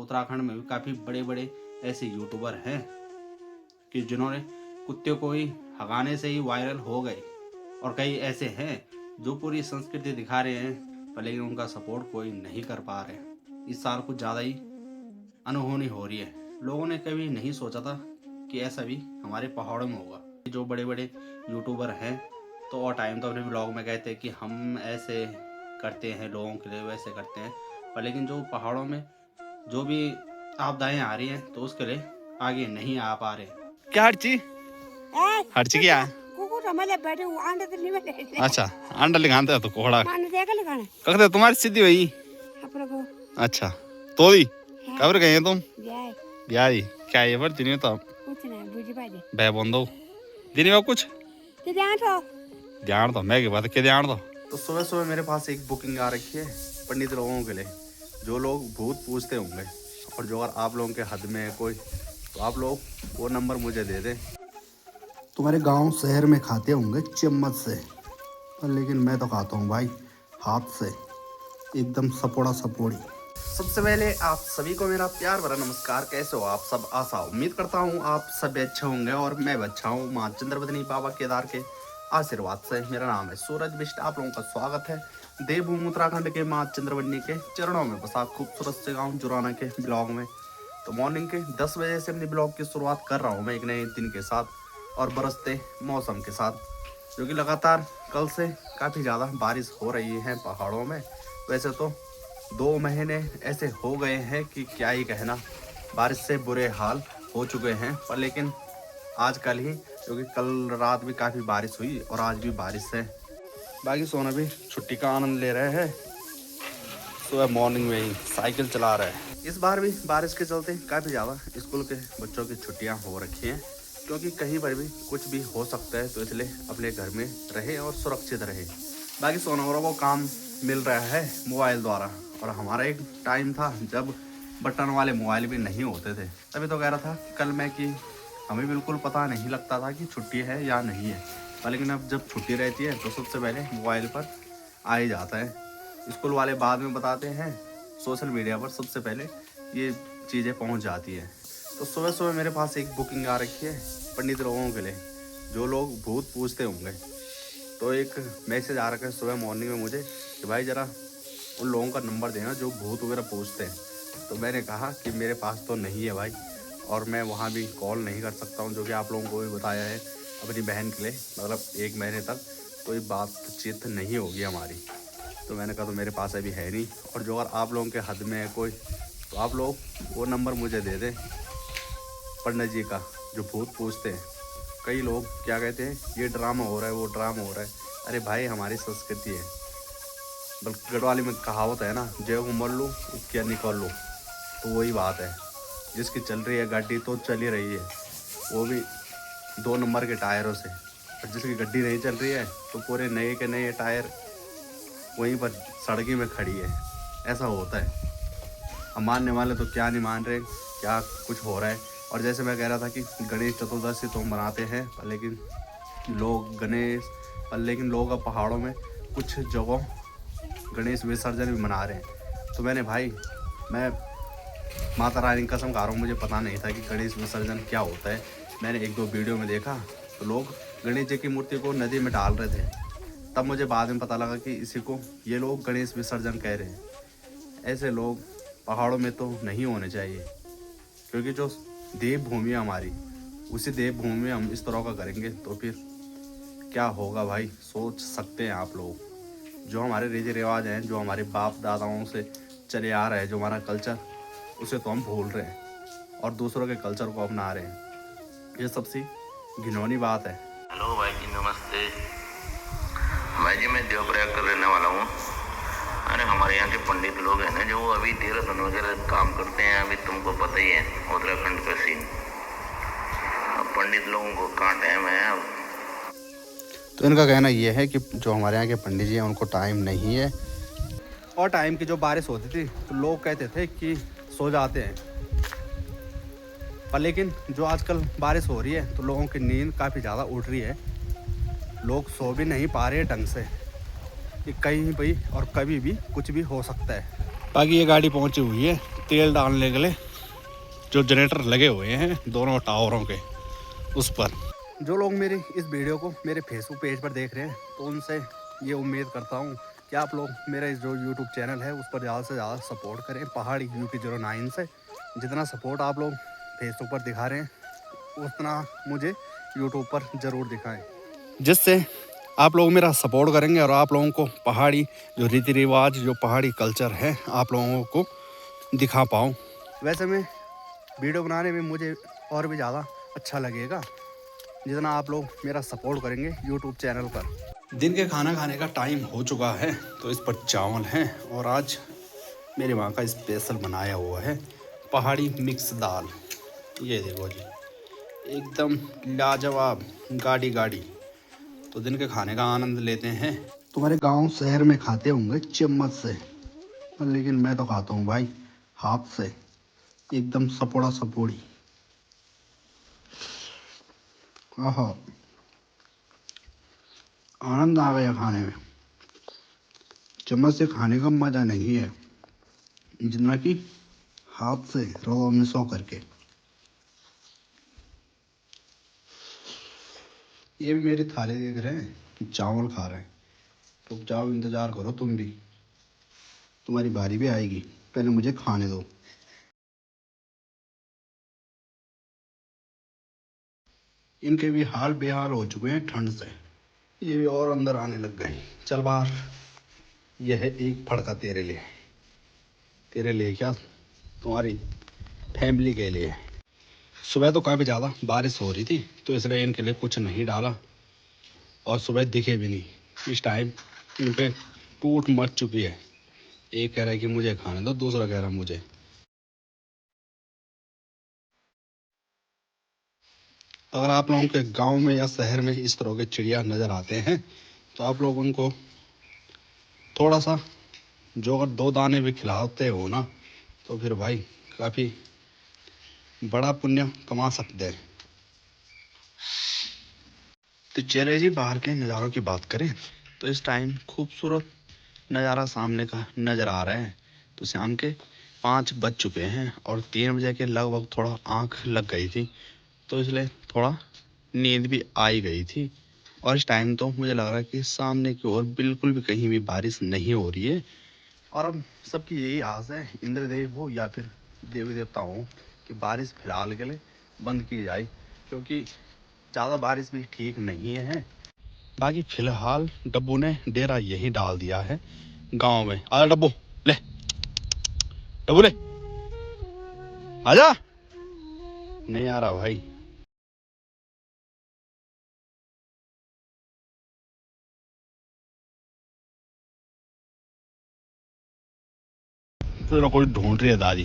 उत्तराखंड में भी काफ़ी बड़े बड़े ऐसे यूट्यूबर हैं कि जिन्होंने कुत्ते को ही हगाने से ही वायरल हो गए, और कई ऐसे हैं जो पूरी संस्कृति दिखा रहे हैं पर लेकिन उनका सपोर्ट कोई नहीं कर पा रहे। इस साल कुछ ज़्यादा ही अनहोनी हो रही है। लोगों ने कभी नहीं सोचा था कि ऐसा भी हमारे पहाड़ों में होगा। जो बड़े बड़े यूट्यूबर हैं तो और टाइम तो अपने ब्लॉग में कहते हैं कि हम ऐसे करते हैं लोगों के लिए, वैसे करते हैं, पर लेकिन जो पहाड़ों में जो भी आपदाएं आ रही हैं तो उसके लिए आगे नहीं आ पा रहे। क्या हर्ची हर्ची क्या अच्छा अंडा लिखाते तो कोहड़ा कहते तुम्हारी सीधी हुई। अच्छा तो दी कबर गए तुम ब्याह क्या ये पर दिन तो भय बंदो दिन में कुछ ध्यान तो मैं के बात के ध्यान तो सुबह सुबह मेरे पास एक बुकिंग आ रखी है पंडित लोगों के लिए, जो लोग भूत पूछते होंगे, और जो अगर आप लोगों के हद में है कोई तो आप लोग वो नंबर मुझे दे दें। तुम्हारे गांव शहर में खाते होंगे चम्मच से, पर लेकिन मैं तो खाता हूँ भाई हाथ से, एकदम सपोड़ा सपोड़ी। सबसे पहले आप सभी को मेरा प्यार भरा नमस्कार। कैसे हो आप सब? आशा उम्मीद करता हूँ आप सब अच्छे होंगे और मैं भी अच्छा हूँ। माँ चंद्रवदनी बाबा केदार के आशीर्वाद से। मेरा नाम है सूरज बिष्ट। आप लोगों का स्वागत है देवभूमि उत्तराखंड के माँ चंद्रवदनी के चरणों में बसा खूबसूरत से गाँव जुराना के ब्लॉग में। तो मॉर्निंग के 10 बजे से अपनी ब्लॉग की शुरुआत कर रहा हूँ मैं एक नए दिन के साथ और बरसते मौसम के साथ, जो कि लगातार कल से काफ़ी ज़्यादा बारिश हो रही है पहाड़ों में। वैसे तो 2 महीने ऐसे हो गए हैं कि क्या ही कहना, बारिश से बुरे हाल हो चुके हैं, पर लेकिन आज कल ही, क्योंकि कल रात भी काफ़ी बारिश हुई और आज भी बारिश है। बाकी सोना भी छुट्टी का आनंद ले रहे हैं, सुबह मॉर्निंग में ही साइकिल चला रहे हैं। इस बार भी बारिश के चलते काफ़ी ज़्यादा स्कूल के बच्चों की छुट्टियां हो रखी हैं, क्योंकि कहीं पर भी कुछ भी हो सकता है, तो इसलिए अपने घर में रहे और सुरक्षित रहे। बाकी सोनावरों को काम मिल रहा है मोबाइल द्वारा, और हमारा एक टाइम था जब बटन वाले मोबाइल भी नहीं होते थे। तभी तो कह रहा था कल मैं कि हमें बिल्कुल पता नहीं लगता था कि छुट्टी है या नहीं है, लेकिन अब जब छुट्टी रहती है तो सबसे पहले मोबाइल पर आ ही जाता है। स्कूल वाले बाद में बताते हैं, सोशल मीडिया पर सबसे पहले ये चीज़ें पहुंच जाती है। तो सुबह सुबह मेरे पास एक बुकिंग आ रखी है पंडित लोगों के लिए, जो लोग भूत पूछते होंगे। तो एक मैसेज आ रखा है सुबह मॉर्निंग में मुझे कि भाई ज़रा उन लोगों का नंबर देना जो भूत वगैरह पूछते हैं। तो मैंने कहा कि मेरे पास तो नहीं है भाई, और मैं वहाँ भी कॉल नहीं कर सकता हूँ, जो कि आप लोगों को भी बताया है अपनी बहन के लिए, मतलब 1 महीने तक कोई बातचीत नहीं होगी हमारी। तो मैंने कहा तो मेरे पास अभी है नहीं, और जो अगर आप लोगों के हद में है कोई तो आप लोग वो नंबर मुझे दे दें पंडित जी का, जो भूत पूछते हैं। कई लोग क्या कहते हैं, ये ड्रामा हो रहा है, वो ड्रामा हो रहा है। अरे भाई हमारी संस्कृति है, बल्कि गढ़वाली में कहावत है ना, जय को मर लो क्या निकल लो। तो वही बात है, जिसकी चल रही है गाड़ी तो चल ही रही है, वो भी 2 नंबर के टायरों से, और जिसकी गड्डी नहीं चल रही है तो पूरे नए के नए टायर वहीं पर सड़की में खड़ी है। ऐसा होता है। अब मानने वाले तो क्या नहीं मान रहे, क्या कुछ हो रहा है। और जैसे मैं कह रहा था कि गणेश चतुर्दशी तो हम मनाते हैं, पर लेकिन लोग अब पहाड़ों में कुछ जगहों गणेश विसर्जन भी मना रहे हैं। तो मैं माता रानी की कसम खा रहा हूँ, मुझे पता नहीं था कि गणेश विसर्जन क्या होता है। मैंने 1-2 वीडियो में देखा तो लोग गणेश जी की मूर्ति को नदी में डाल रहे थे, तब मुझे बाद में पता लगा कि इसी को ये लोग गणेश विसर्जन कह रहे हैं। ऐसे लोग पहाड़ों में तो नहीं होने चाहिए, क्योंकि जो देवभूमि है हमारी, उसी देवभूमि में हम इस तरह का करेंगे तो फिर क्या होगा भाई, सोच सकते हैं आप लोग। जो हमारे रीति रिवाज हैं, जो हमारे बाप दादाओं से चले आ रहे हैं, जो हमारा कल्चर, उसे तो हम भूल रहे हैं और दूसरों के कल्चर को अपना रहे हैं। ये सबसे घिनौनी बात है। हेलो भाई जी, नमस्ते भाई जी। मैं देवप्रयाग कर रहने वाला हूँ। अरे हमारे यहाँ के पंडित लोग हैं ना, जो अभी तीर्थन वगैरह काम करते हैं, अभी तुमको पता ही है उत्तराखंड का सीन। अब पंडित लोगों को कहाँ टाइम है अब। तो इनका कहना यह है कि जो हमारे यहाँ के पंडित जी हैं उनको टाइम नहीं है, और टाइम की जो बारिश होती थी तो लोग कहते थे कि सो जाते हैं, पर लेकिन जो आजकल बारिश हो रही है तो लोगों की नींद काफ़ी ज़्यादा उड़ रही है। लोग सो भी नहीं पा रहे ढंग से, कि कहीं भी और कभी भी कुछ भी हो सकता है। बाकी ये गाड़ी पहुंची हुई है तेल डालने के लिए जो जनरेटर लगे हुए हैं दोनों टावरों के उस पर। जो लोग मेरी इस वीडियो को मेरे फेसबुक पेज पर देख रहे हैं तो उनसे ये उम्मीद करता हूँ कि आप लोग मेरा इस जो यूट्यूब चैनल है उस पर ज़्यादा से ज़्यादा सपोर्ट करें। पहाड़ी UP09 से जितना सपोर्ट आप लोग फेसबुक पर दिखा रहे हैं उतना मुझे यूट्यूब पर ज़रूर दिखाएं, जिससे आप लोग मेरा सपोर्ट करेंगे और आप लोगों को पहाड़ी जो रीति रिवाज जो पहाड़ी कल्चर है आप लोगों को दिखा पाऊँ। वैसे में वीडियो बनाने में मुझे और भी ज़्यादा अच्छा लगेगा जितना आप लोग मेरा सपोर्ट करेंगे यूट्यूब चैनल पर। दिन के खाना खाने का टाइम हो चुका है तो इस पर चावल हैं और आज मेरी माँ का स्पेशल बनाया हुआ है पहाड़ी मिक्स दाल। ये देखो जी एकदम लाजवाब गाड़ी गाड़ी। तो दिन के खाने का आनंद लेते हैं। तुम्हारे गांव शहर में खाते होंगे चम्मच से, लेकिन मैं तो खाता हूँ भाई हाथ से, एकदम सपोड़ा सपोड़ी। आहा, आनंद आ गया खाने में। चम्मच से खाने का मजा नहीं है जितना कि हाथ से रवा मिसो करके। ये भी मेरी थाली देख रहे हैं, चावल खा रहे हैं। तो जाओ इंतजार करो तुम भी, तुम्हारी बारी भी आएगी, पहले मुझे खाने दो। इनके भी हाल बेहाल हो चुके हैं ठंड से, ये भी और अंदर आने लग गए। चल बाहर, यह है एक फड़का तेरे लिए। तेरे लिए क्या, तुम्हारी फैमिली के लिए। सुबह तो काफ़ी ज़्यादा बारिश हो रही थी तो इसलिए इनके लिए कुछ नहीं डाला और सुबह दिखे भी नहीं। इस टाइम इन पे टूट मच चुकी है। एक कह रहा है कि मुझे खाने दो, दूसरा कह रहा है मुझे। अगर आप लोगों के गांव में या शहर में इस तरह के चिड़िया नज़र आते हैं तो आप लोग उनको थोड़ा सा जो अगर 2 दाने भी खिलाते हो ना तो फिर भाई काफ़ी बड़ा पुण्य कमा सकते हैं। तो चले जी बाहर के नज़ारों की बात करें तो इस टाइम खूबसूरत नज़ारा सामने का नज़र आ रहा है। तो शाम के 5 बज चुके हैं और 3 बजे के लगभग थोड़ा आँख लग गई थी तो इसलिए थोड़ा नींद भी आई गई थी। और इस टाइम तो मुझे लग रहा है कि सामने की ओर बिल्कुल भी कहीं भी बारिश नहीं हो रही है। और अब सबकी यही आस है इंद्रदेव हो या फिर देवी देवता हो कि बारिश फिलहाल के लिए बंद की जाए, क्योंकि ज़्यादा बारिश भी ठीक नहीं है। बाकी फिलहाल डब्बू ने डेरा यही डाल दिया है गांव में। आजा डब्बू, ले डब्बू ले, आजा। नहीं आ रहा भाई। तो कोई ढूंढ रही है दादी।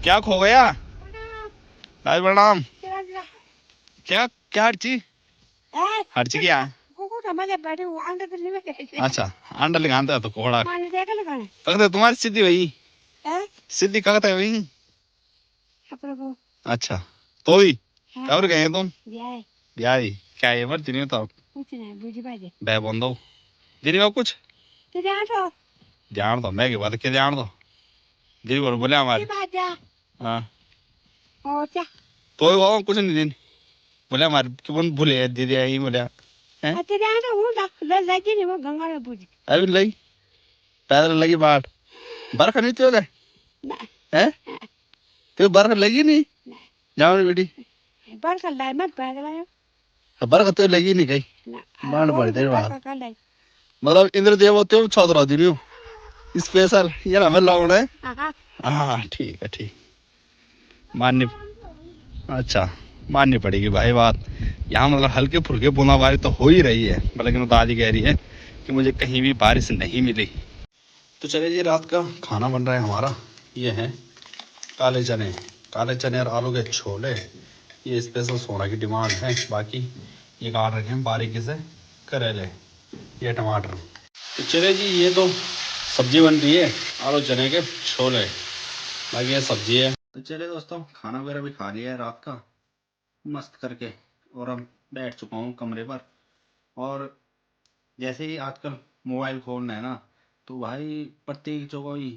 क्या खो गया? दादी प्रणाम। क्या क्या हर्ची? हर्ची क्या? अच्छा अंडा लगाता तो कोड़ा कखते तुम्हारी सीधी वही सीधी कखते वही। अच्छा तो ही कब गए तुम ब्याह? क्या है पर दिन तो बह बंदो दिन में कुछ ध्यान दो मैं की बात के ध्यान दो दिन बोल बोले हमारे। हाँ तो वो कुछ नहीं दिन बोले हमारे क्यों भूले दीदी आई बोले हैं अभी लगी पैदल लगी बाट बरखा नहीं तो है तो बरखा लगी नहीं जाओ बेटी बरखा तो लगी नहीं कहीं बाढ़ पड़ी तेरे बात मतलब इंद्रदेव होते हो चौधरा दिन स्पेशल ये ना मैं लौट है। हाँ ठीक है ठीक माननी अच्छा माननी पड़ेगी भाई बात। यहाँ मतलब हल्के फुल्के बूंदाबांदी तो हो ही रही है, लेकिन दादी कह रही है कि मुझे कहीं भी बारिश नहीं मिली। तो चलिए जी रात का खाना बन रहा है हमारा। ये है काले चने, काले चने और आलू के छोले। ये स्पेशल सोना की डिमांड है। बाकी ये काट रखे हैं बारीकी से करेले, ये टमाटर। तो चलिए जी ये तो सब्जी बन रही है आलू चने के छोले, बाकी ये सब्जी है। तो चलिए दोस्तों खाना वगैरह भी खा लिया है रात का मस्त करके और अब बैठ चुका हूँ कमरे पर। और जैसे ही आजकल मोबाइल खोलना है ना तो भाई प्रत्येक जगह ही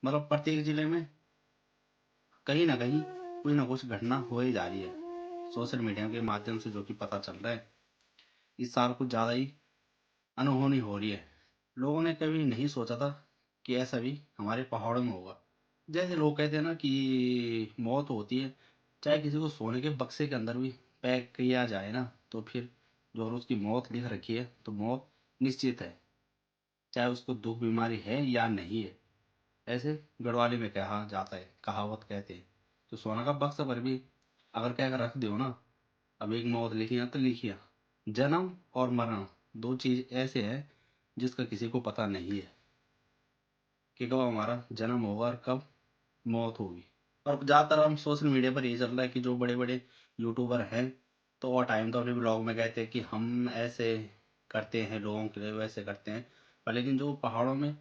मतलब प्रत्येक जिले में कहीं ना कुछ घटना हो ही जा रही है। सोशल मीडिया के माध्यम से जो कि पता चल रहा है, इस साल कुछ ज़्यादा ही अनहोनी हो रही है। लोगों ने कभी नहीं सोचा था कि ऐसा भी हमारे पहाड़ों में होगा। जैसे लोग कहते हैं ना कि मौत होती है, चाहे किसी को सोने के बक्से के अंदर भी पैक किया जाए ना, तो फिर जो उसकी मौत लिख रखी है तो मौत निश्चित है, चाहे उसको दुख बीमारी है या नहीं है। ऐसे गढ़वाली में कहा जाता है, कहावत कहते हैं। तो सोना का बक्सा पर भी अगर कह कर रख दो ना, अब एक मौत लिखी है तो लिखिए। जन्म और मरण दो चीज ऐसे हैं जिसका किसी को पता नहीं है कि कब हमारा जन्म होगा और कब मौत होगी। और ज्यादातर हम सोशल मीडिया पर यही चल रहा है कि जो बड़े बड़े यूट्यूबर हैं तो वो टाइम तो अपने ब्लॉग में कहते हैं कि हम ऐसे करते हैं लोगों के लिए, वैसे करते हैं। पर लेकिन जो पहाड़ों में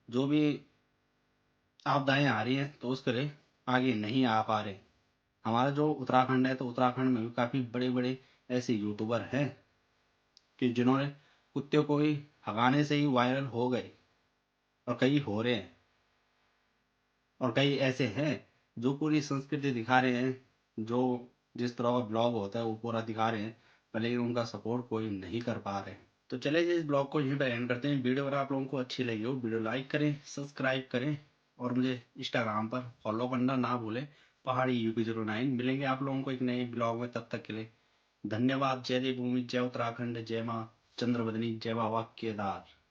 जो भी आपदाएं आ रही हैं तो उसके लिए आगे नहीं आ पा रहे। हमारा जो उत्तराखंड है तो उत्तराखंड में भी काफी बड़े बड़े ऐसे यूट्यूबर हैं कि जिन्होंने कुत्ते को ही भगाने से ही वायरल हो गए, और कई हो रहे हैं। और कई ऐसे हैं जो पूरी संस्कृति दिखा रहे हैं, जो जिस तरह का ब्लॉग होता है वो पूरा दिखा रहे हैं, पर लेकिन उनका सपोर्ट कोई नहीं कर पा रहे। तो चलिए जी, इस ब्लॉग को यहीं पर एंड करते हैं। वीडियो अगर आप लोगों को अच्छी लगी हो, वीडियो लाइक करें, सब्सक्राइब करें, और मुझे इंस्टाग्राम पर फॉलो करना ना भूलें, पहाड़ी UP09। मिलेंगे आप लोगों को एक नए ब्लॉग में, तब तक के लिए धन्यवाद। जय देवभूमि, जय उत्तराखंड, जय माँ चंद्रवदनी, जय बाबा केदार।